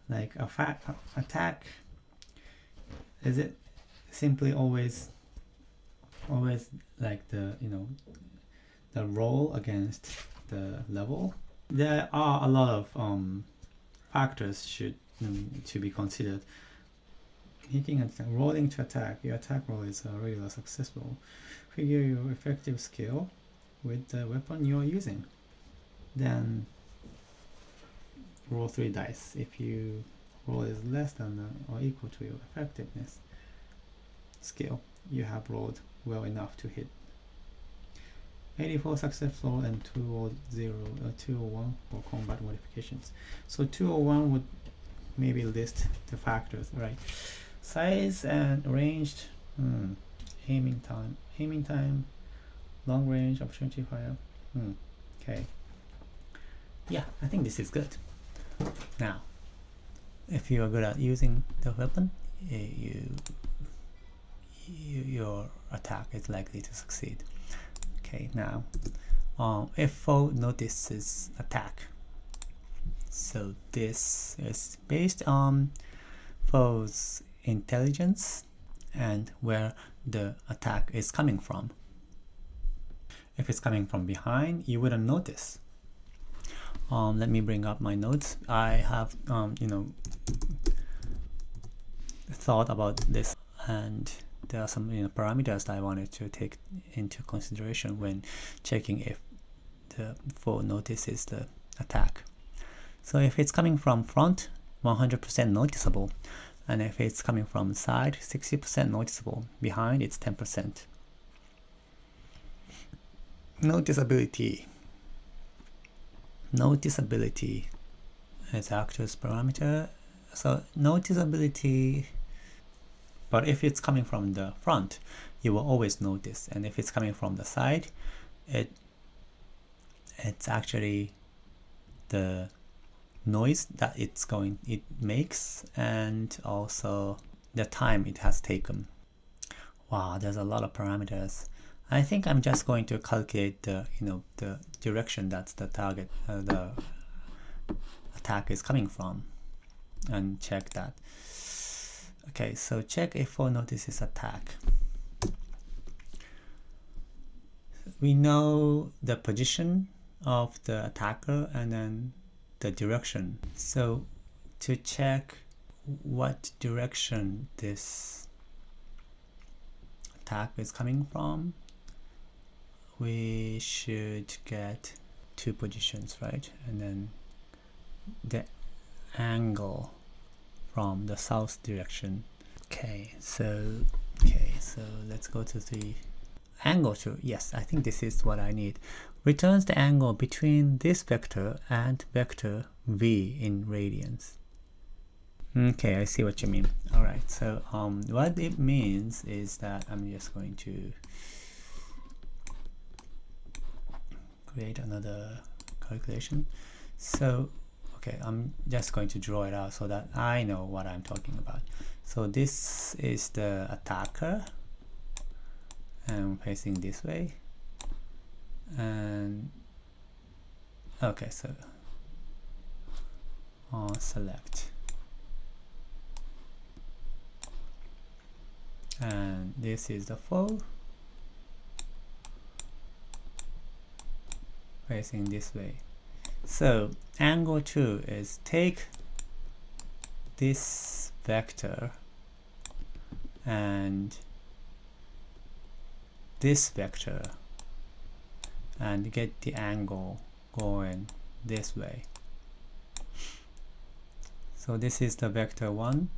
like attack, is it simply always like the the roll against the level? There are a lot of factors to be considered. Hitting and rolling to attack. Your attack roll is regular successful. Figure your effective skill with the weapon you are using. Then roll 3 dice. If your roll is less than or equal to your effectiveness skill, you have rolled well enough to hit. 84 successful and 201 for combat modifications. So 201 would maybe list the factors, right? Size and ranged, aiming time, long range, opportunity fire. Okay. Yeah, I think this is good. Now, if you are good at using the weapon, your attack is likely to succeed. Okay, now, if foe notices attack, so this is based on foe's intelligence and where the attack is coming from. If it's coming from behind, you wouldn't notice. Let me bring up my notes. I have thought about this, and there are some parameters that I wanted to take into consideration when checking if the foe notices the attack. So if it's coming from front, 100% noticeable, and if it's coming from side, 60% noticeable. Behind, it's 10%. Noticeability is actor's parameter. So noticeability, but if it's coming from the front, you will always notice, and if it's coming from the side, it's actually the noise that it makes, and also the time it has taken. Wow, there's a lot of parameters. I think I'm just going to calculate the the direction that's the target, the attack is coming from, and check that. Okay, so check if foe notices attack. We know the position of the attacker and then the direction. So to check what direction this attack is coming from, we should get 2 positions, right? And then the angle from the south direction. Okay, so let's go to the angle to, yes, I think this is what I need. Returns the angle between this vector and vector v in radians. Okay, I see what you mean. All right, so what it means is that I'm just going to create another calculation. So okay, I'm just going to draw it out so that I know what I'm talking about. So this is the attacker, and facing this way, and okay, so select, and this is the foe facing this way. So angle 2 is take this vector and this vector and get the angle going this way. So this is the vector 1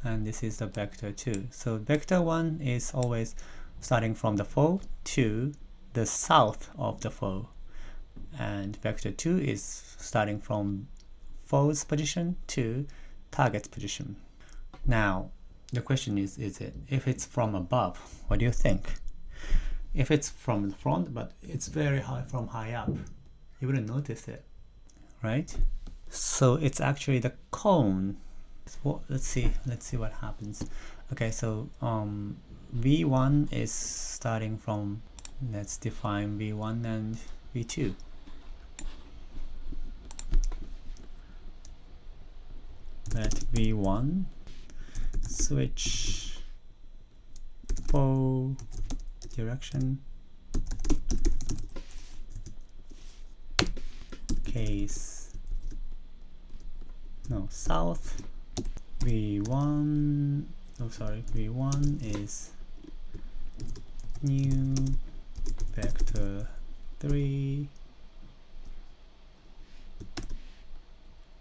and this is the vector 2. So vector 1 is always starting from the foe to the south of the foe, and vector 2 is starting from foe's position to target's position. Now the question is it if it's from above, what do you think? If it's from the front but it's very high from high up, you wouldn't notice it, right? So it's actually the cone. Well, let's see what happens. Okay, so v1 is starting from, let's define v1 and v2. let v1 switch 4 direction case south. v1 is new vector 3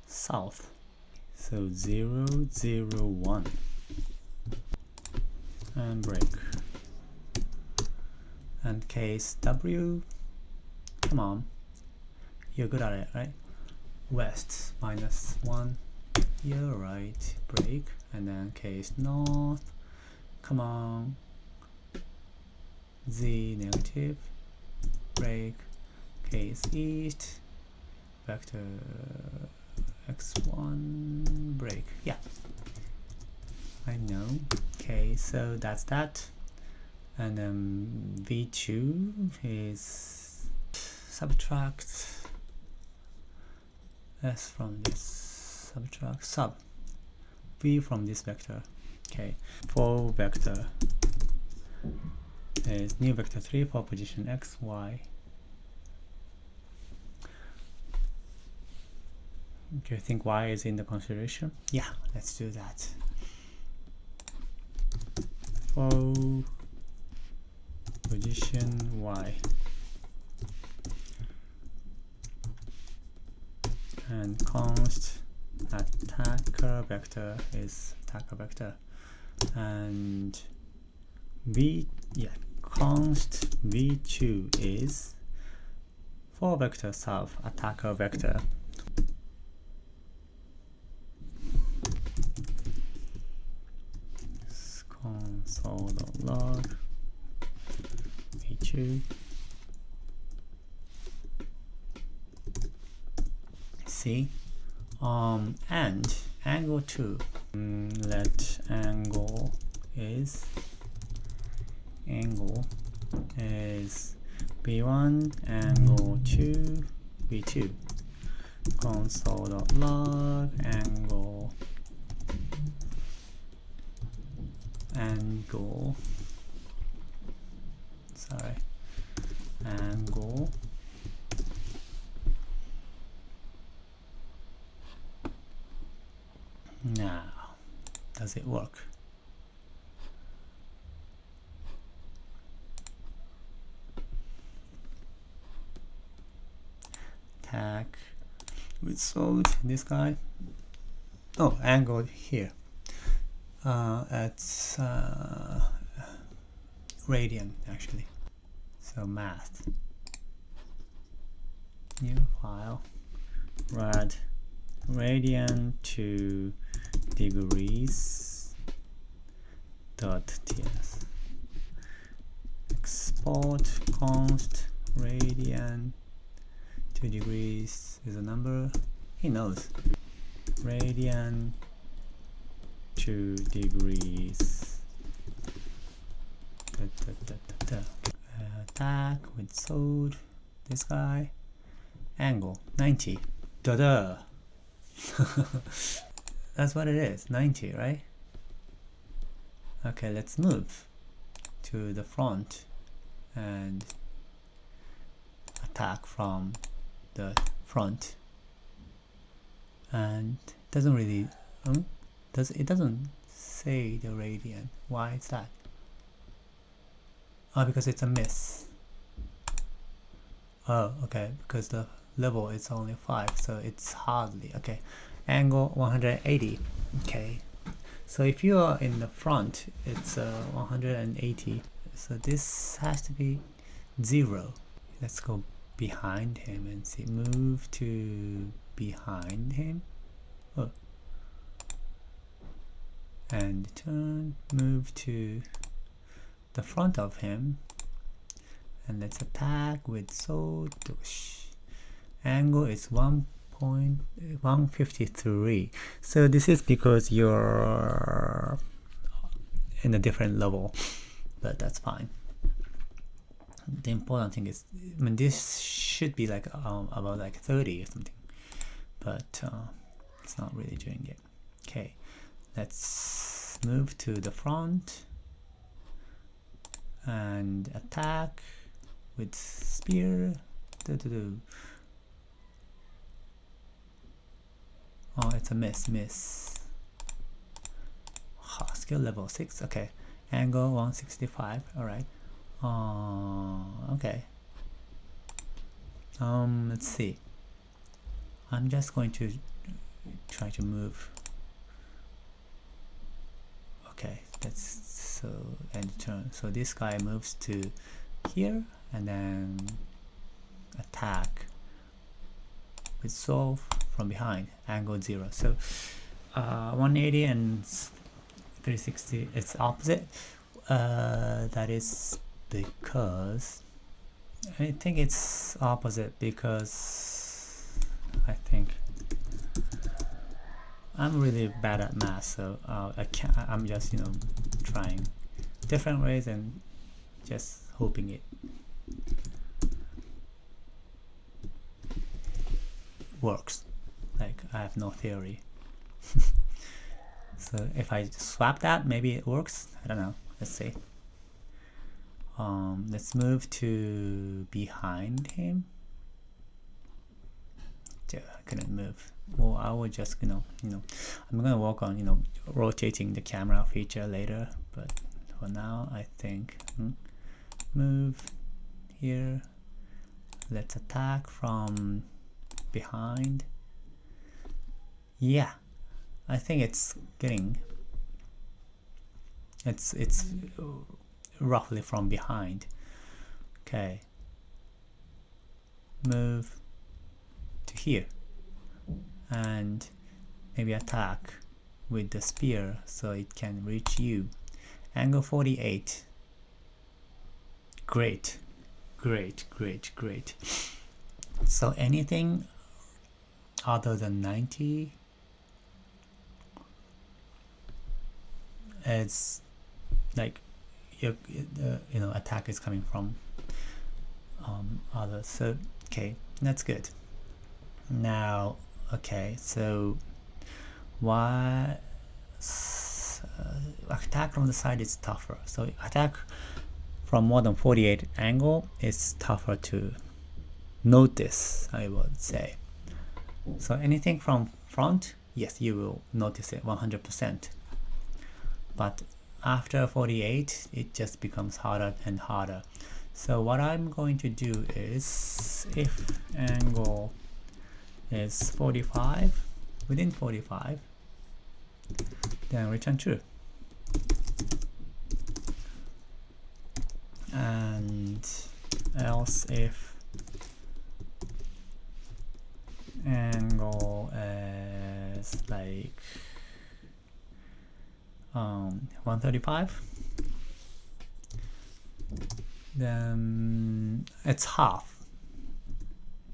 south, so 0 0 1 and break. And case W, come on, you're good at it, right? West -1, you're right, break. And then case north, come on, Z negative, break. Case east, vector x1, break. Yeah, I know. Okay, so that's that. And then v2 is subtract s from this, subtract sub v from this vector. Okay, for vector is new vector 3 for position x, y. Do you think y is in the consideration? Yeah, let's do that. For position y and const attacker vector is attacker vector, and const v2 is for vector south attacker vector. Console.log v2. See, and angle 2, let angle is v1, angle 2 v2. Console.log angle now, does it work? Tag with solid this guy. Oh, angle here. It's radian actually. So math. New file. Rad radian to degrees .ts. Export const radian to degrees is a number. He knows. Radian to degrees. Tag with sold this guy. Angle 90. Da-da. That's what it is, 90, right? Okay, let's move to the front and attack from the front. And doesn't really it doesn't say the radian. Why is that? Oh, because it's a miss. Oh, okay, because the level is only 5, so it's hardly okay. Angle 180. Okay, so if you are in the front, it's 180. So this has to be 0. Let's go behind him and see. Move to behind him. Oh. And turn, move to the front of him, and let's attack with sword. Angle is 1.153. So this is because you're in a different level, but that's fine. The important thing is, I mean, this should be like about like 30 or something, but it's not really doing it. Okay, let's move to the front and attack with spear. Oh, it's a miss. Skill level 6. Okay, angle 165. All right. Okay. Let's see. I'm just going to try to move. Okay, that's so end turn. So this guy moves to here and then attack with solve from behind, angle 0. So 180 and 360, it's opposite. That is because I think it's opposite because I think I'm really bad at math, so I'm just trying different ways and just hoping it works. Like, I have no theory. So if I swap that, maybe it works. I don't know. Let's see. Let's move to behind him. Yeah, I couldn't move. Well, I will just I'm gonna work on rotating the camera feature later, but for now I think move here. Let's attack from behind. Yeah, I think it's getting it's roughly from behind. Okay, move to here and maybe attack with the spear so it can reach you. Angle 48. Great. So anything other than 90, it's like attack is coming from others. So okay, that's good. Now okay, so why attack from the side is tougher. So attack from more than 48 angle is tougher to notice, I would say. So anything from front, yes, you will notice it 100%. But after 48, it just becomes harder and harder. So what I'm going to do is, if angle is 45, within 45, then return true. And else if angle is like 135, then it's half.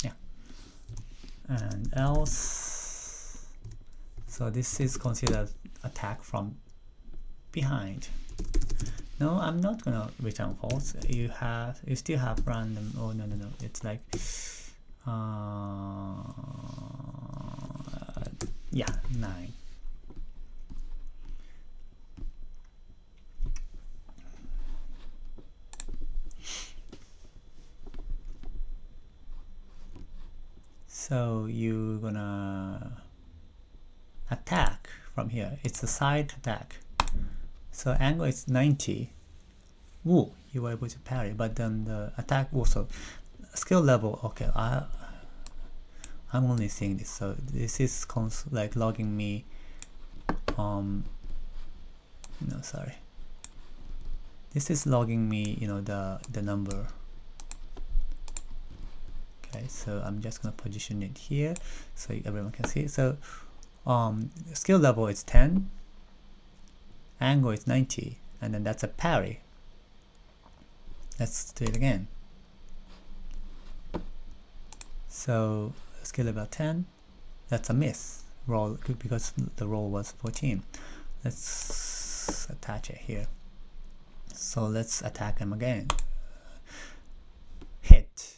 Yeah. And else, so this is considered attack from behind. No, I'm not gonna return false. You still have random. Oh no, it's like yeah, 9. So you're gonna attack from here. It's a side attack. So angle is 90. Woo, you were able to parry, but then the attack also skill level. Okay, I'm only seeing this. So this is like logging me. No, sorry. This is logging me. The number. Okay, so I'm just gonna position it here so everyone can see. So skill level is 10. Angle is 90, and then that's a parry. Let's do it again. So skill level 10, that's a miss roll because the roll was 14. Let's attach it here. So let's attack him again. Hit.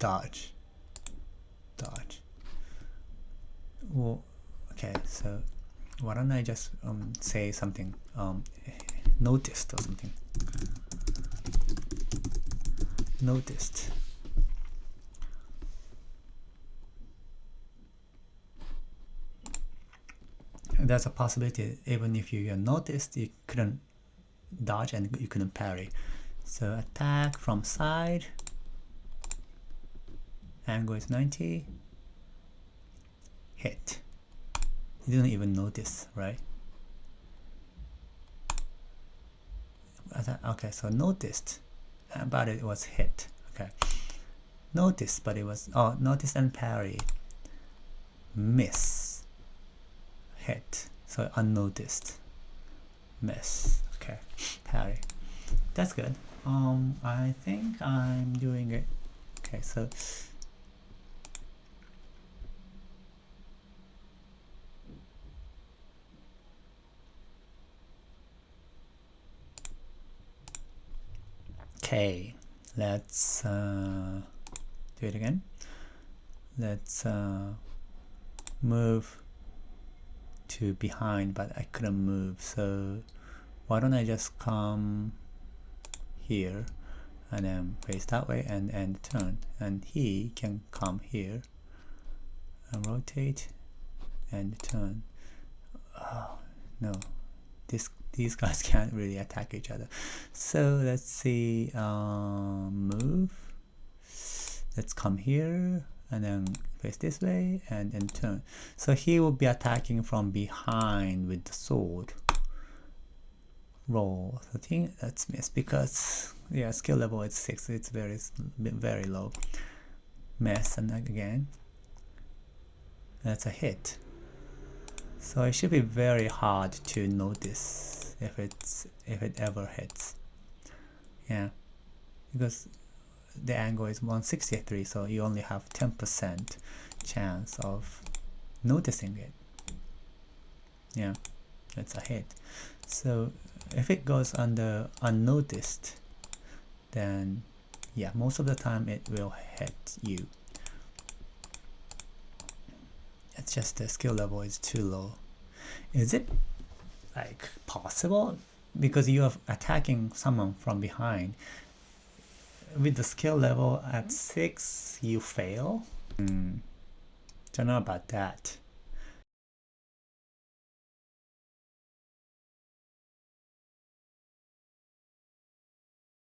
dodge. Well, okay, so why don't I just say something noticed or something. Noticed. There's a possibility even if you noticed, you couldn't dodge and you couldn't parry. So attack from side, angle is 90, hit. You didn't even notice, right? Okay, so noticed, but it was hit. Okay, noticed, but it was noticed and parry, miss, hit. So unnoticed, miss. Okay, parry. That's good. I think I'm doing it. Okay, so okay, let's do it again. Let's move to behind, but I couldn't move, so why don't I just come here and then face that way and turn, and he can come here and rotate and turn. Oh no, these guys can't really attack each other. So let's see, move, let's come here and then face this way and turn. So he will be attacking from behind with the sword. Roll. I think that's missed because yeah, skill level is 6. It's very low. Miss, and again that's a hit. So it should be very hard to notice if it ever hits. Yeah, because the angle is 163, so you only have 10% chance of noticing it. Yeah, it's a hit. So if it goes under unnoticed, then yeah, most of the time it will hit you. It's just the skill level is too low. Is it like possible? Because you are attacking someone from behind. With the skill level at 6, you fail? Don't know about that.